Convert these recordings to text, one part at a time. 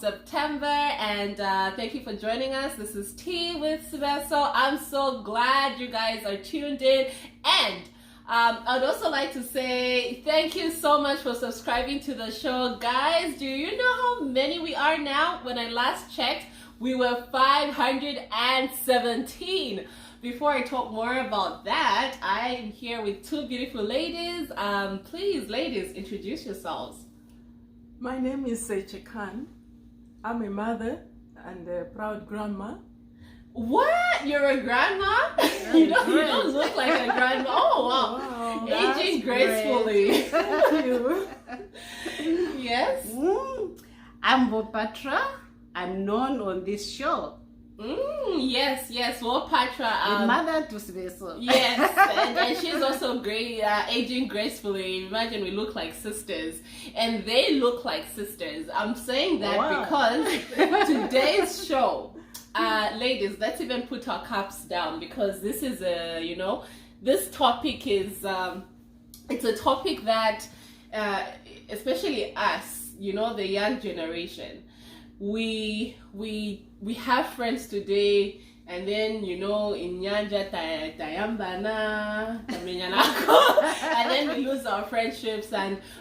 September, and thank you for joining us. This is Tea with Seche. I'm so glad you guys are tuned in, and I'd also like to say thank you so much for subscribing to the show. Guys, do you know how many we are now? When I last checked, we were 517. Before I talk more about that, I'm here with two beautiful ladies. Please, ladies, introduce yourselves. My name is Seche. I'm a mother and a proud grandma. What? You're a grandma? You don't look like a grandma. Oh, wow. Aging gracefully. Thank you. Yes? I'm Bopatra. I'm known on this show. Yes, Patra. Mother to Seche. Yes, and she's also great, aging gracefully. Imagine we look like sisters, and they look like sisters. I'm saying that because today's show, ladies, let's even put our caps down, because this is this topic is, it's a topic that, especially us, the young generation, we have friends today, and then in Nyanja Tayambana, and then we lose our friendships.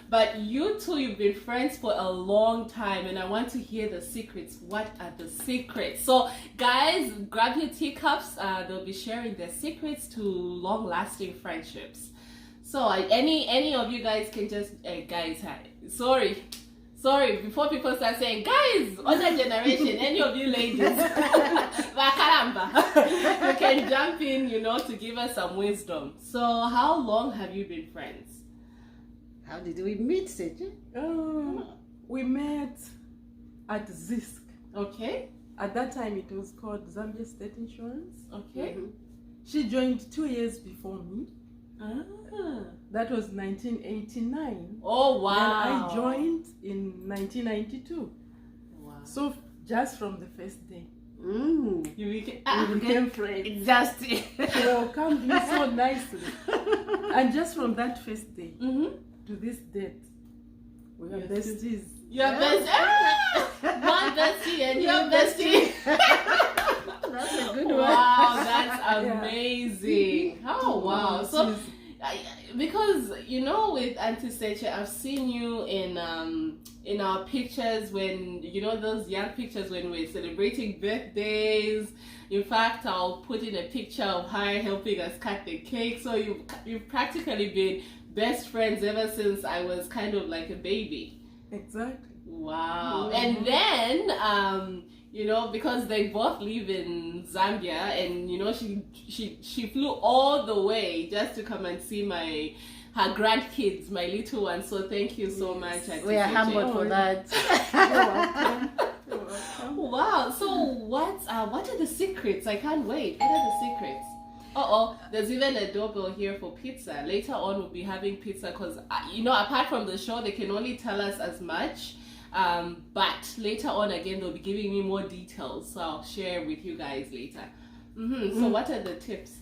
But you two, you've been friends for a long time, and I want to hear the secrets. What are the secrets? So guys, grab your teacups. They'll be sharing their secrets to long-lasting friendships. So any of you guys can just guys, Sorry, before people start saying, guys, other generation, any of you ladies, you can jump in, to give us some wisdom. So, how long have you been friends? How did we meet, Seche? We met at ZISC. Okay. At that time, it was called Zambia State Insurance. Okay. She joined 2 years before me. That was 1989. Oh, wow. And I joined in 1992. Wow. So just from the first day, we became friends. Just She welcomed me so nicely. And just from that first day to this date, we are besties. You're bestie. One bestie and your bestie. That's a good one. Wow, that's amazing. Oh, wow. So, because with Auntie Seche, I've seen you in our pictures, when those young pictures when we're celebrating birthdays. In fact, I'll put in a picture of her helping us cut the cake. So you've practically been best friends ever since I was kind of like a baby. Exactly. Wow. And then because they both live in Zambia, and she flew all the way just to come and see her grandkids, my little ones. So thank you so much. We are humbled for that. You're welcome. Wow. So what are the secrets? I can't wait. What are the secrets? There's even a doorbell here for pizza. Later on, we'll be having pizza, because apart from the show, they can only tell us as much. But later on, again, they'll be giving me more details, so I'll share with you guys later. So what are the tips?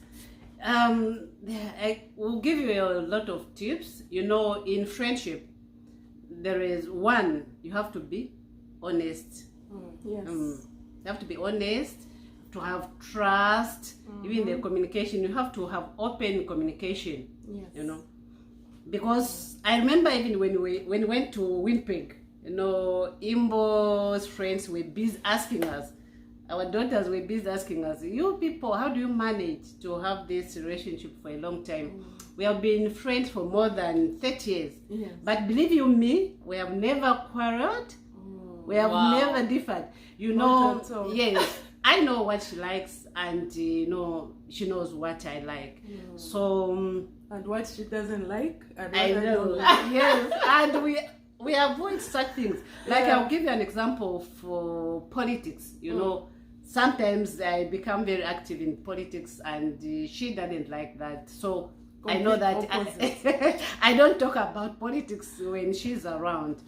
I will give you a lot of tips. In friendship, there is one, you have to be honest. Yes. You have to be honest, to have trust, even the communication. You have to have open communication. Yes. Because I remember even when we went to Winnipeg, Imbo's friends were busy asking us, our daughters were busy asking us, you people, how do you manage to have this relationship for a long time? We have been friends for more than 30 years. Yes. But believe you me, we have never quarreled. We have never differed. Yes, I know what she likes, and she knows what I like. So and what she doesn't like, and I know. Yes, and we avoid such things. Like I'll give you an example for politics. Sometimes I become very active in politics, and she doesn't like that. So I know that I don't talk about politics when she's around.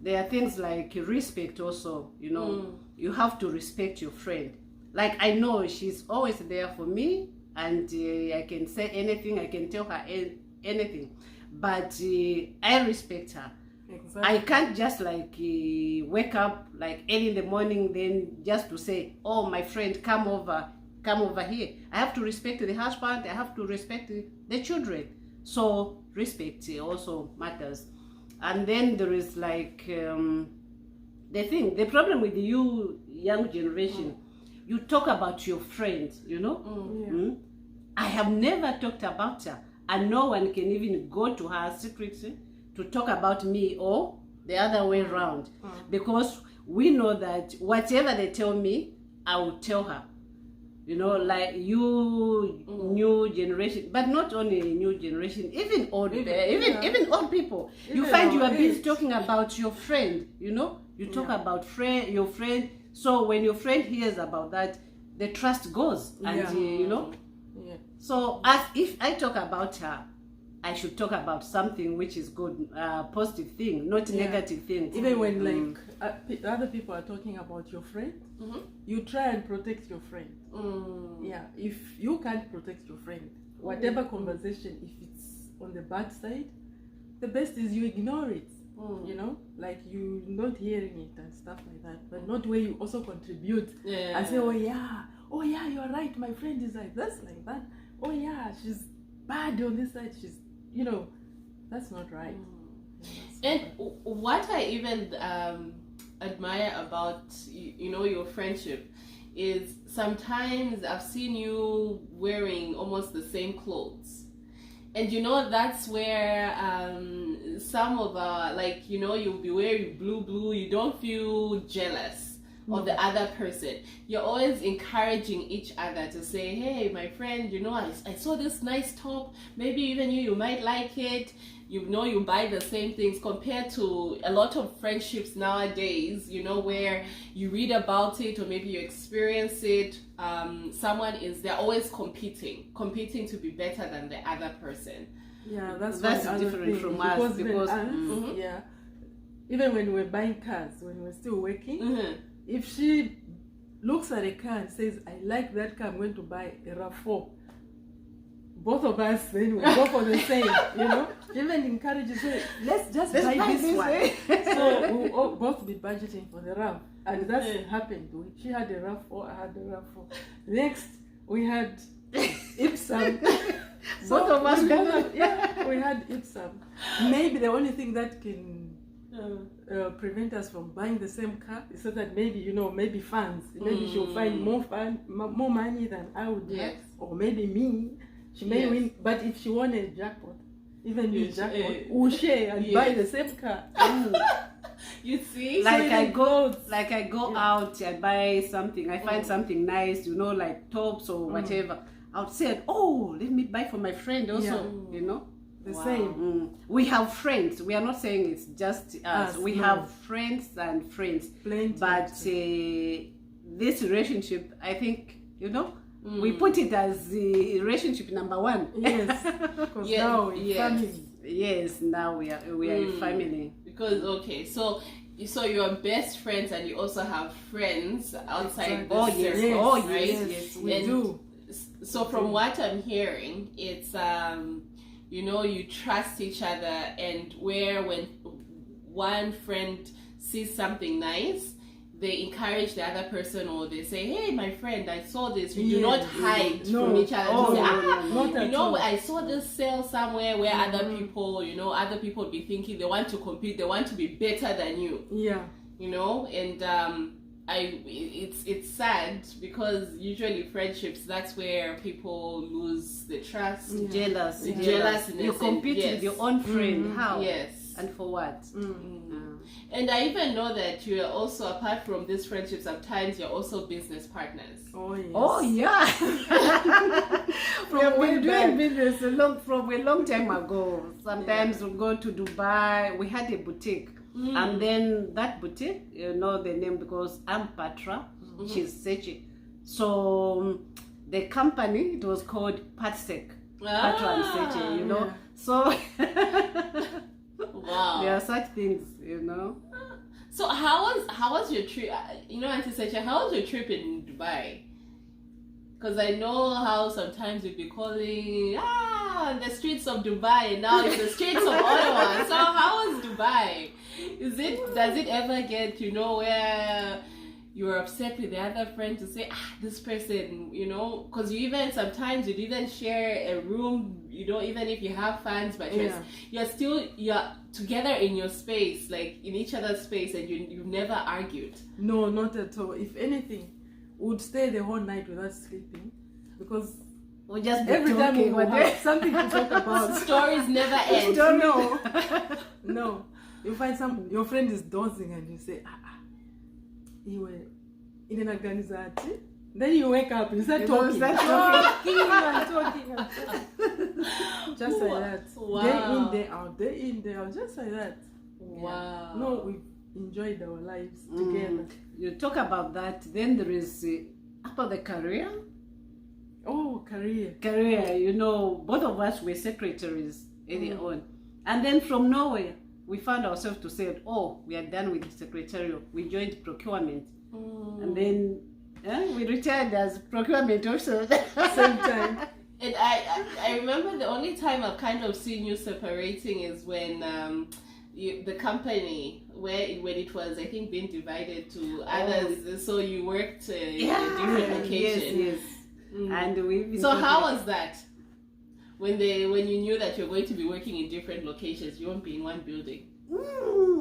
There are things like respect also. You have to respect your friend. Like I know she's always there for me, and I can say anything, I can tell her anything. But I respect her. Exactly. I can't just like wake up like early in the morning, then just to say, oh, my friend, come over here. I have to respect the husband, I have to respect the children. So respect also matters. And then there is like the problem with you young generation, you talk about your friends, you know. I have never talked about her, and no one can even go to her secretly to talk about me or the other way around, because we know that whatever they tell me, I will tell her. You know, like you new generation, but not only new generation, even old people. You find you are busy talking about your friend. You know, you talk about your friend. So when your friend hears about that, the trust goes, and you know. Yeah. So as if I talk about her, I should talk about something which is good, positive thing, not negative things. Even when like other people are talking about your friend, you try and protect your friend. Yeah, if you can't protect your friend, whatever conversation, if it's on the bad side, the best is you ignore it. You know, like you not hearing it and stuff like that, but not where you also contribute and say, oh yeah, you're right, my friend is like this, like that. Oh yeah, she's bad on this side, she's, you know, that's not right. And what I even admire about you know, your friendship is sometimes I've seen you wearing almost the same clothes, and you know, that's where some of like, you know, you'll be wearing blue, you don't feel jealous of the other person. You're always encouraging each other to say, hey, my friend, you know, I saw this nice top, maybe even you might like it. You know, you buy the same things, compared to a lot of friendships nowadays, you know, where you read about it or maybe you experience it. They're always competing to be better than the other person. Yeah, that's different from us, because yeah, even when we're buying cars, when we're still working, if she looks at a car and says, I like that car, I'm going to buy a RAV4, both of us then we go for the same, you know. Even encourages her, let's just buy this one. So we'll all both be budgeting for the RAV, and that's happened. She had a RAV4, I had a RAV4. Next we had Ipsum. Both of us we had Ipsum. Maybe the only thing that can prevent us from buying the same car is so that maybe, you know, maybe funds, maybe she'll find more money than I would have, or maybe me, she may win. But if she won a jackpot, even you jackpot, we'll share and buy the same car. You see, like I go out, I buy something, I find something nice, you know, like tops or whatever. I'll say, oh, let me buy for my friend also, you know. The same. We have friends. We are not saying it's just us. We have friends and friends. But this relationship, I think, you know, we put it as the relationship number one. Yes. Because now we're family. Yes, now we are a family. Because so you're best friends, and you also have friends outside the circle. Yes, we do. So from what I'm hearing, it's you know, you trust each other, and when one friend sees something nice, they encourage the other person, or they say, hey, my friend, I saw this. You do not hide from each other. You know, I saw this sale somewhere where other people be thinking they want to compete, they want to be better than you. Yeah. You know, and it's sad, because usually friendships, that's where people lose the trust. Jealousness. You compete with your own friend. How? Yes. And for what? And I even know that you are also, apart from these friendships, sometimes you're also business partners. Oh yes. Oh yeah. We're doing business from a long time ago. Sometimes we go to Dubai. We had a boutique. And then that boutique, you know the name, because I'm Patra, she's Seche. So the company, it was called Patsec, Patra and Seche, you know. So wow, there are such things, you know. So how was your trip? You know, Auntie Seche, how was your trip in Dubai? Because I know how sometimes you'd be calling, on the streets of Dubai, and now it's the streets of Ottawa. So how was Dubai? Does it ever get, where you're upset with the other friend to say, this person, because sometimes you'd even share a room, even if you have fans, but you're together in your space, like in each other's space, and you've never argued. No, not at all. If anything, we would stay the whole night without sleeping, because we just every time we would have something to talk about. Stories never end. No. You find your friend is dozing and you say, you were in an organization. Then you wake up and you start talking. Talking. Just like that. Wow. Day in, day out, just like that. Wow. No, we enjoyed our lives together. You talk about that, then there is about the career. Oh, career. Both of us were secretaries earlier on. And then from nowhere, we found ourselves to say, we are done with secretarial. We joined procurement. And then we retired as procurement also. Same time. And I remember the only time I've kind of seen you separating is when the company, when it was, I think, being divided to others. So you worked in a different location. Yes. And so how was that? When you knew that you're going to be working in different locations, you won't be in one building.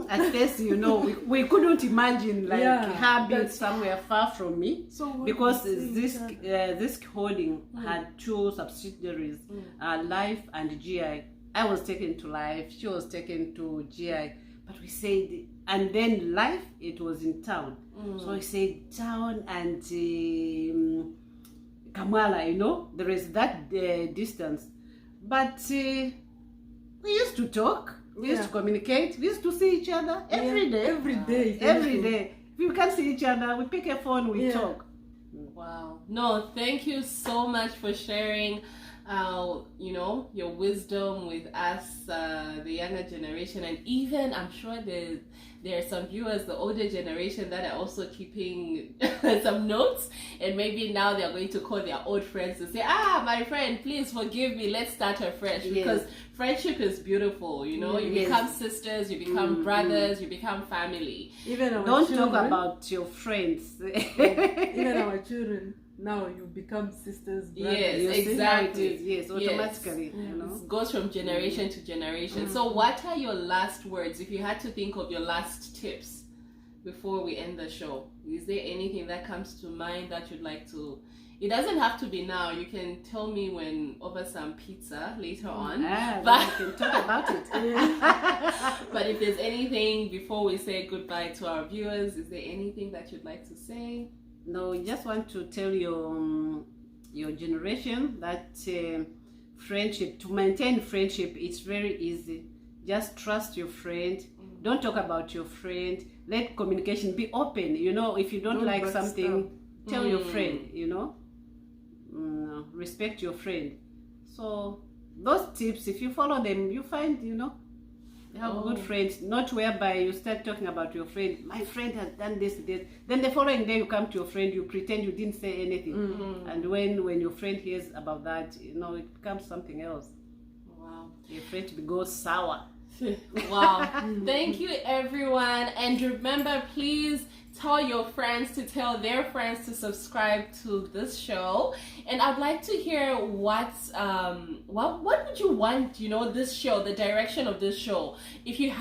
At first, we couldn't imagine her being somewhere far from me, because this holding had two subsidiaries, Life and GI. I was taken to Life, she was taken to GI, but we said, and then Life, it was in town. So we said town and Kamala, there is that distance. But we used to talk, we used to communicate, we used to see each other every day. Every day. If we can't see each other, we pick a phone, we talk. Wow. No, thank you so much for sharing your wisdom with us, the younger generation, and even I'm sure there are some viewers, the older generation, that are also keeping some notes, and maybe now they're going to call their old friends to say, my friend, please forgive me, let's start afresh. Because friendship is beautiful, you become sisters, you become brothers, you become family. Even our Don't children, talk about your friends. Even our children, now you become sisters, brothers. Yes, exactly. Yes, automatically. It goes from generation to generation. So what are your last words, if you had to think of your last tips before we end the show? Is there anything that comes to mind that you'd like to? It doesn't have to be now. You can tell me when over some pizza later on. But we can talk about it. But if there's anything before we say goodbye to our viewers, is there anything that you'd like to say? No, just want to tell your generation that friendship, to maintain friendship, it's very easy. Just trust your friend. Don't talk about your friend. Let communication be open. If you don't like something, tell your friend. Respect your friend. So those tips, if you follow them, you find you have good friends. Not whereby you start talking about your friend. My friend has done this. Then the following day you come to your friend, you pretend you didn't say anything. And when your friend hears about that, it becomes something else. Wow. Your friend goes sour. Wow. Thank you, everyone. And remember, please tell your friends to tell their friends to subscribe to this show. And I'd like to hear what would you want, this show, the direction of this show. If you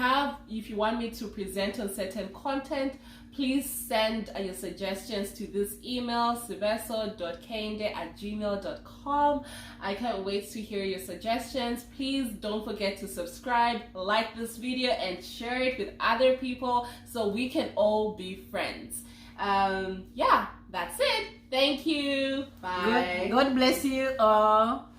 want me to present on certain content, please send your suggestions to this email, sibeso.kende@gmail.com. I can't wait to hear your suggestions. Please don't forget to subscribe, like this video, and share it with other people so we can all be friends. That's it. Thank you. Bye. God bless you all.